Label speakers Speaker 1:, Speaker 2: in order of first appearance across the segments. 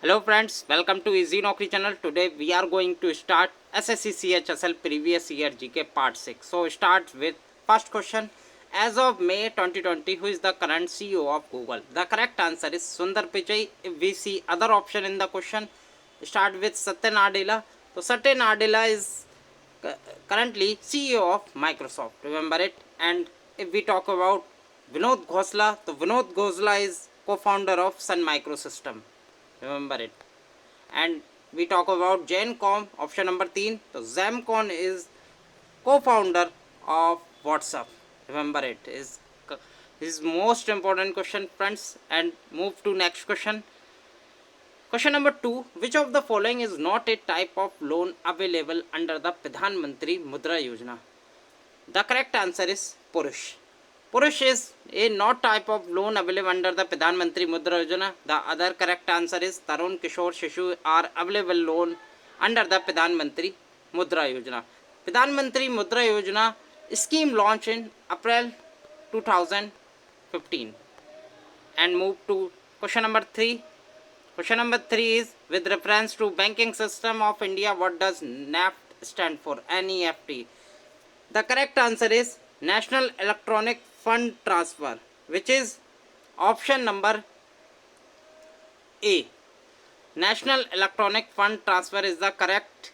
Speaker 1: Hello friends, welcome to Easy Naukri channel. Today we are going to start SSC CHSL previous year GK part 6. So start with first question. As of May 2020, who is the current CEO of Google? The correct answer is Sundar Pichai. If we see other option in the question, start with Satya Nadella. So Satya Nadella is currently CEO of Microsoft. Remember it. And if we talk about Vinod Khosla, so Vinod Khosla is co-founder of Sun Microsystem. Remember it. And we talk about Gencom, option number 3. So Zamcon is co-founder of WhatsApp. Remember it. Is most important question, friends. And move to next question. Question number 2. Which of the following is not a type of loan available under the Pradhan Mantri Mudra Yojana? The correct answer is Purush. Purush is a not type of loan available under the Pradhan Mantri Mudra Yojana. The other correct answer is Tarun Kishore Shishu are available loan under the Pradhan Mantri Mudra Yojana. Pradhan Mantri Mudra Yojana scheme launched in April 2015. And move to question number 3. Question number 3 is with reference to banking system of India, what does NEFT stand for? NEFT. The correct answer is National Electronic Fund Transfer, which is option number A. National Electronic Fund Transfer is the correct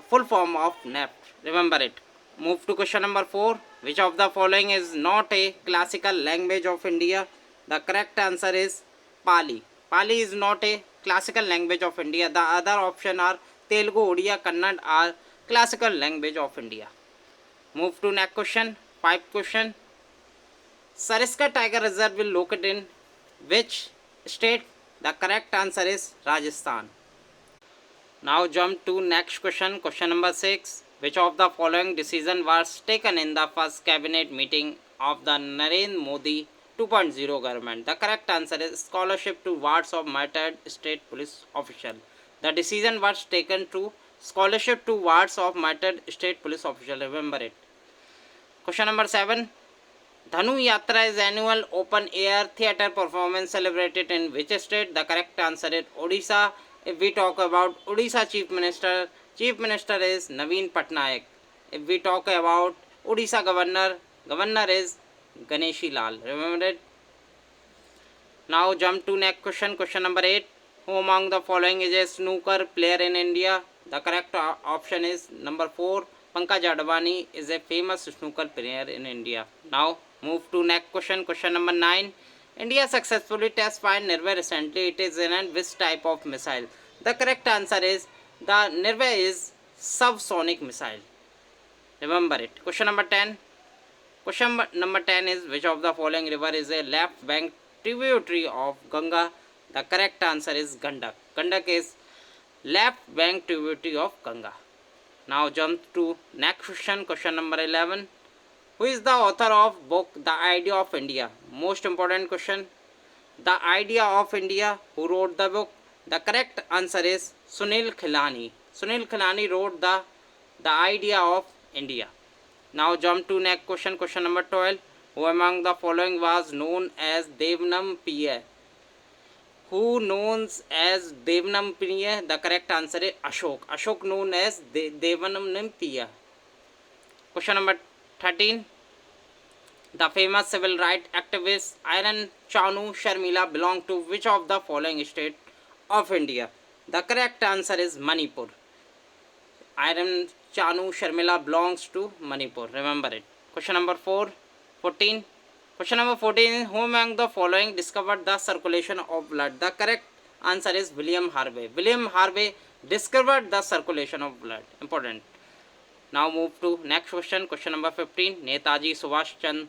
Speaker 1: full form of NEFT. Remember it. Move to question number 4. Which of the following is not a classical language of India? The correct answer is Pali. Pali is not a classical language of India. The other option are Telugu, Odia, Kannada are classical language of India. Move to next question. 5 question. Sariska Tiger Reserve will locate in which state? The correct answer is Rajasthan. Now jump to next question. Question number 6. Which of the following decision was taken in the first cabinet meeting of the Narendra Modi 2.0 government? The correct answer is scholarship to wards of murdered state police official. The decision was taken to scholarship to wards of murdered state police official. Remember it. Question number 7. Dhanu Yatra is annual open air theatre performance celebrated in which state? The correct answer is Odisha. If we talk about Odisha Chief Minister is Naveen Patnaik. If we talk about Odisha Governor is Ganeshi Lal. Remember it? Now jump to next question. Question number 8. Who among the following is a snooker player in India? The correct option is number 4. Pankaj Advani is a famous snooker player in India. Now move to next question. Question number 9. India successfully test fired Nirva recently. It is in which type of missile? The correct answer is the Nirva is subsonic missile. Remember it. Question number 10. Question number 10 is which of the following river is a left bank tributary of Ganga? The correct answer is Gandak. Gandak is left bank tributary of Ganga. Now jump to next question. Question number 11. Who is the author of book The Idea of India? Most important question. The Idea of India. Who wrote the book? The correct answer is Sunil Khilani. Sunil Khilani wrote the Idea of India. Now jump to next question. Question number 12. Who among the following was known as Devanam Piya? Who known as Devanam Piya? The correct answer is Ashok. Ashok known as Devanam Piya. Question number 13. The famous civil rights activist Iron Chanu Sharmila belong to which of the following state of India? The correct answer is Manipur. Iron Chanu Sharmila belongs to Manipur. Remember it. Question number 14. Question number 14 is who among the following discovered the circulation of blood? The correct answer is William Harvey. William Harvey discovered the circulation of blood. Important. Now move to next question. Question number 15. Netaji Subhash Chandra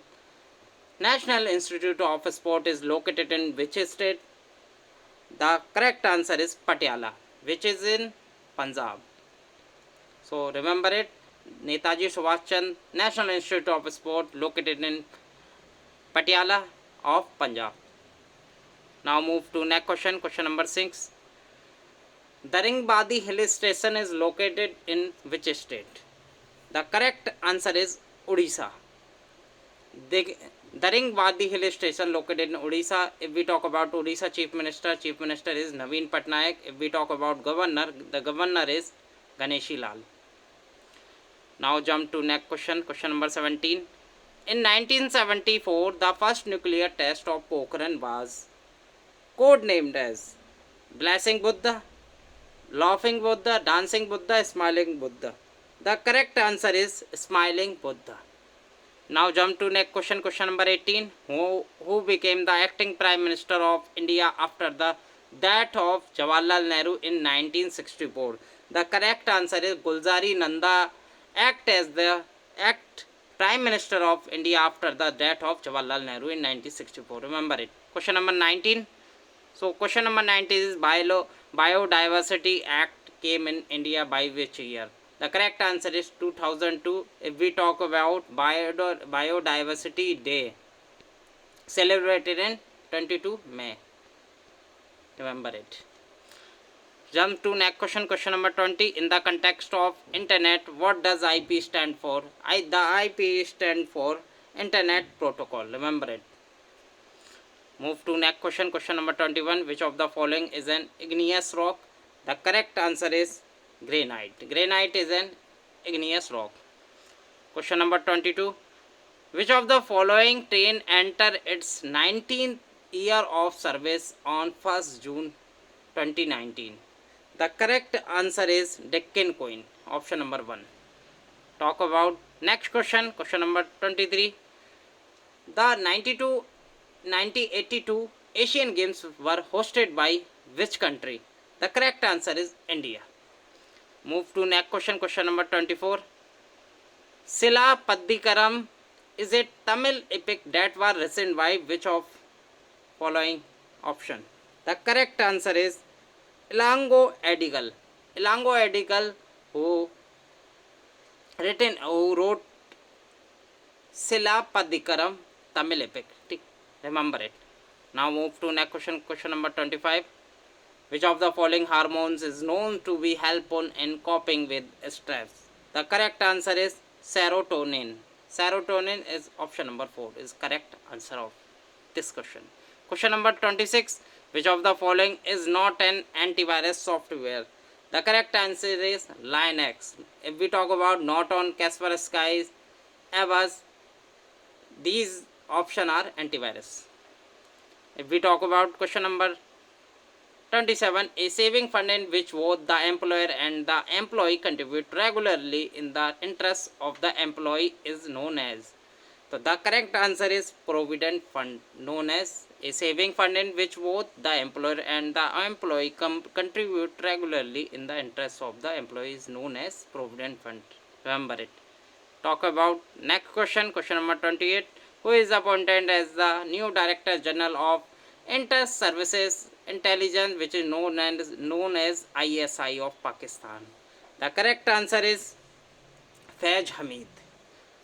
Speaker 1: National Institute of Sport is located in which state? The correct answer is Patiala, which is in Punjab. So remember it. Netaji Subhash Chandra National Institute of Sport located in Patiala of Punjab. Now move to next question. Question number 6. Daringbadi hill station is located in which state? The correct answer is Odisha. Daringwadi hill station located in Odisha. If we talk about Odisha Chief Minister is Naveen Patnaik. If we talk about Governor, the Governor is Ganeshi Lal. Now jump to next question, question number 17. In 1974, the first nuclear test of Pokhran was codenamed as Blessing Buddha, Laughing Buddha, Dancing Buddha, Smiling Buddha. The correct answer is Smiling Buddha. Now jump to next question, question number 18. Who became the acting Prime Minister of India after the death of Jawaharlal Nehru in 1964? The correct answer is Gulzari Nanda act as the act Prime Minister of India after the death of Jawaharlal Nehru in 1964. Remember it. Question number 19. So question number 19 is Biodiversity Act came in India by which year? The correct answer is 2002. If we talk about Biodiversity Day, celebrated in 22 May. Remember it. Jump to next question, question number 20. In the context of internet, what does IP stand for? The IP stand for Internet Protocol. Remember it. Move to next question, question number 21. Which of the following is an igneous rock? The correct answer is granite. Granite is an igneous rock. Question number 22. Which of the following train entered its 19th year of service on 1st June 2019? The correct answer is Deccan Queen. Option number 1. Talk about next question, question number 23. The 1982 Asian Games were hosted by which country? The correct answer is India. Move to next question, question number 24. Sila Paddikaram is a Tamil epic that was written by which of following option? The correct answer is Ilango Adigal. Ilango Adigal who wrote Sila Paddikaram Tamil epic. Remember it. Now move to next question, question number 25. Which of the following hormones is known to be helpful in coping with stress? The correct answer is serotonin. Serotonin is option number 4 is correct answer of this question. Question number 26. Which of the following is not an antivirus software? The correct answer is Linux. If we talk about Norton, Kaspersky, Avast, these options are antivirus. If we talk about question number 27, a saving fund in which both the employer and the employee contribute regularly in the interest of the employee is known as. So the correct answer is provident fund, known as a saving fund in which both the employer and the employee contribute regularly in the interest of the employee is known as provident fund. Remember it. Talk about next question, question number 28. Who is appointed as the new Director General of Inter Services Intelligence, which is known as ISI of Pakistan? The correct answer is Faiz Hamid.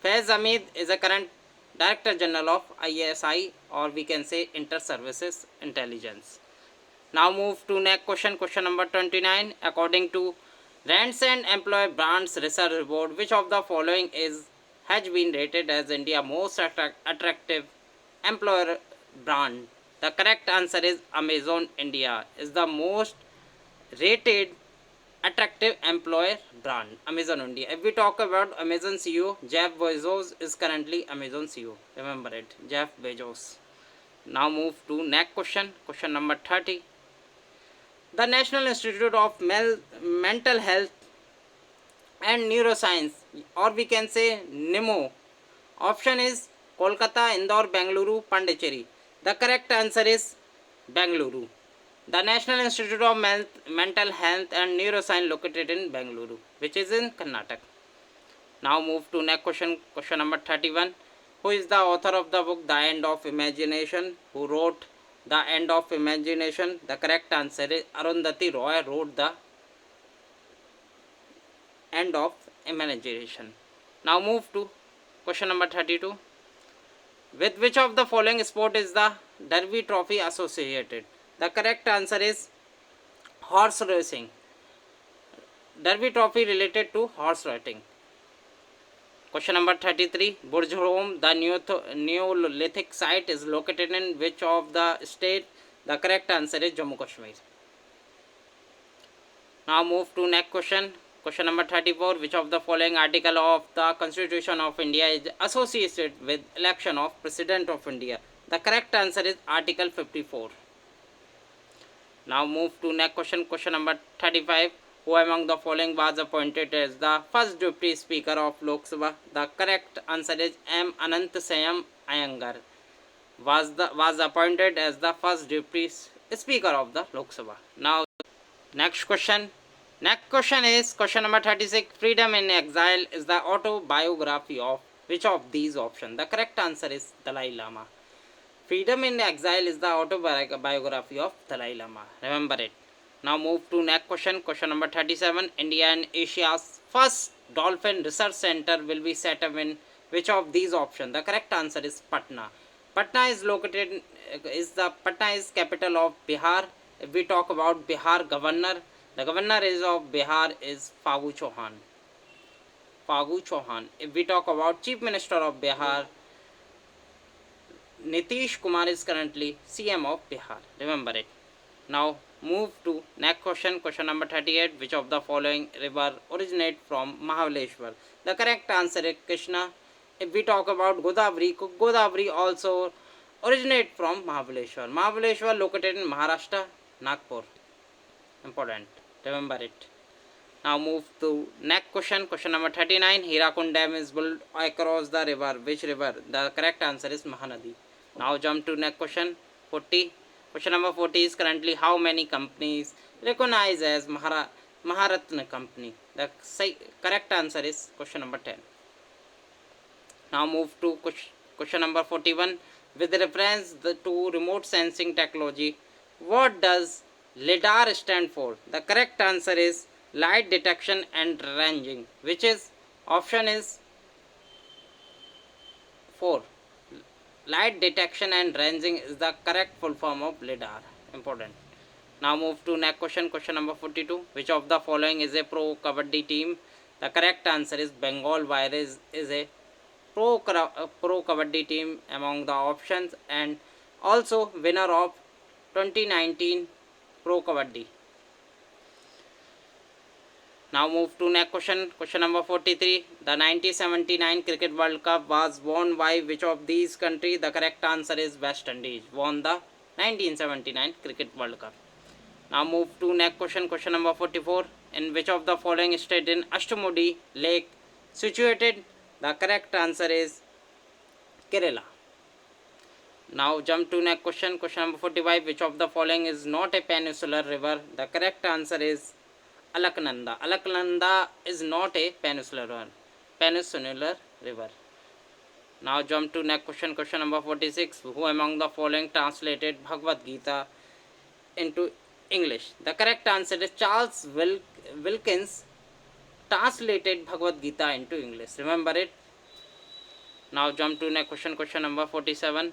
Speaker 1: Faiz Hamid is a current Director General of ISI, or we can say Inter Services Intelligence. Now move to next question, question number 29. According to Randstad Employer Brands Research Report, which of the following has been rated as India's most attractive employer brand? The correct answer is Amazon India is the most rated attractive employer brand. Amazon India. If we talk about Amazon CEO, Jeff Bezos is currently Amazon CEO. Remember it, Jeff Bezos. Now move to next question, question number 30. The National Institute of Mental Health and Neuroscience, or we can say NIMO. Option is Kolkata, Indore, Bengaluru, Pondicherry. The correct answer is Bengaluru. The National Institute of Mental Health and Neuroscience located in Bengaluru, which is in Karnataka. Now move to next question, question number 31. Who is the author of the book The End of Imagination? Who wrote The End of Imagination? The correct answer is Arundhati Roy wrote The End of Imagination. Now move to question number 32. With which of the following sport is the Derby Trophy associated? The correct answer is horse racing. Derby Trophy related to horse racing. Question number 33. Burj Home, the Neolithic site, is located in which of the state? The correct answer is Jammu Kashmir. Now move to next question. Question number 34. Which of the following article of the Constitution of India is associated with election of President of India? The correct answer is Article 54. Now move to next question. Question number 35. Who among the following was appointed as the first Deputy Speaker of Lok Sabha? The correct answer is M. Ananthasayam Iyengar. Was appointed as the first Deputy Speaker of the Lok Sabha. Now next question. Next question is question number 36. Freedom in Exile is the autobiography of which of these options? The correct answer is Dalai Lama. Freedom in Exile is the autobiography of Dalai Lama. Remember it. Now move to next question. Question number 37. India and Asia's first dolphin research center will be set up in which of these options? The correct answer is Patna. Patna is capital of Bihar. If we talk about Bihar governor, the governor of Bihar is Fagu Chauhan. If we talk about Chief Minister of Bihar, Nitish Kumar is currently CM of Bihar. Remember it. Now move to next question. Question number 38. Which of the following river originate from Mahabaleshwar? The correct answer is Krishna. If we talk about Godavari also originate from Mahabaleshwar. Mahabaleshwar located in Maharashtra, Nagpur. Important. Remember it. Now move to next question. Question number 39. Hirakund Dam is built across the river. Which river? The correct answer is Mahanadi. Now jump to next question. 40. Question number 40 is currently how many companies recognized as Maharatna company? The correct answer is question number 10. Now move to question number 41. With reference to remote sensing technology, what does LIDAR stand for? The correct answer is light detection and ranging, which is option is 4. Light detection and ranging is the correct full form of LIDAR. Important. Now move to next question. Question number 42. Which of the following is a pro kabaddi team? The correct answer is Bengal Warriors is a pro kabaddi team among the options and also winner of 2019 pro kabaddi. Now move to next question. Question number 43. The 1979 Cricket World Cup was won by which of these countries? The correct answer is West Indies. Won the 1979 Cricket World Cup. Now move to next question. Question number 44. In which of the following state in Ashtamudi Lake situated? The correct answer is Kerala. Now jump to next question. Question number 45. Which of the following is not a peninsular river? The correct answer is Alaknanda. Alaknanda is not a peninsular river. Now jump to next question. Question number 46. Who among the following translated Bhagavad Gita into English? The correct answer is Charles Wilkins translated Bhagavad Gita into English. Remember it. Now jump to next question. Question number 47.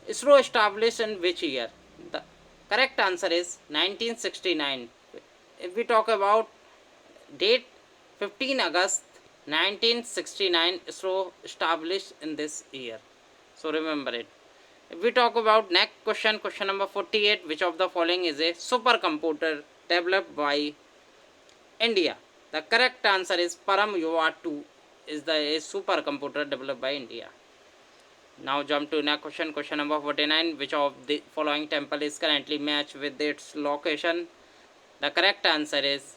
Speaker 1: ISRO established in which year? The correct answer is 1969. If we talk about date, 15 August 1969, ISRO established in this year. So remember it. If we talk about next question, question number 48, which of the following is a supercomputer developed by India? The correct answer is Param Yuva 2 is a supercomputer developed by India. Now jump to next question, question number 49, which of the following temple is currently matched with its location? The correct answer is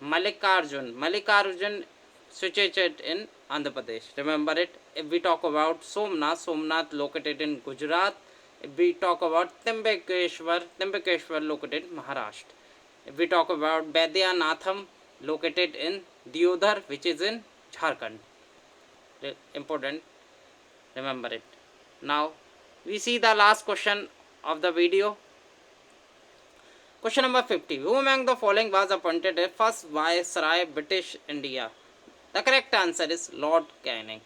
Speaker 1: Mallikarjun. Mallikarjun situated in Andhra Pradesh. Remember it. If we talk about Somnath located in Gujarat. If we talk about Trimbakeshwar located in Maharashtra. If we talk about Baidyanatham located in Diodhar, which is in Jharkhand. Important. Remember it. Now we see the last question of the video. Question number 50. Who among the following was appointed as first Viceroy British India? The correct answer is Lord Canning.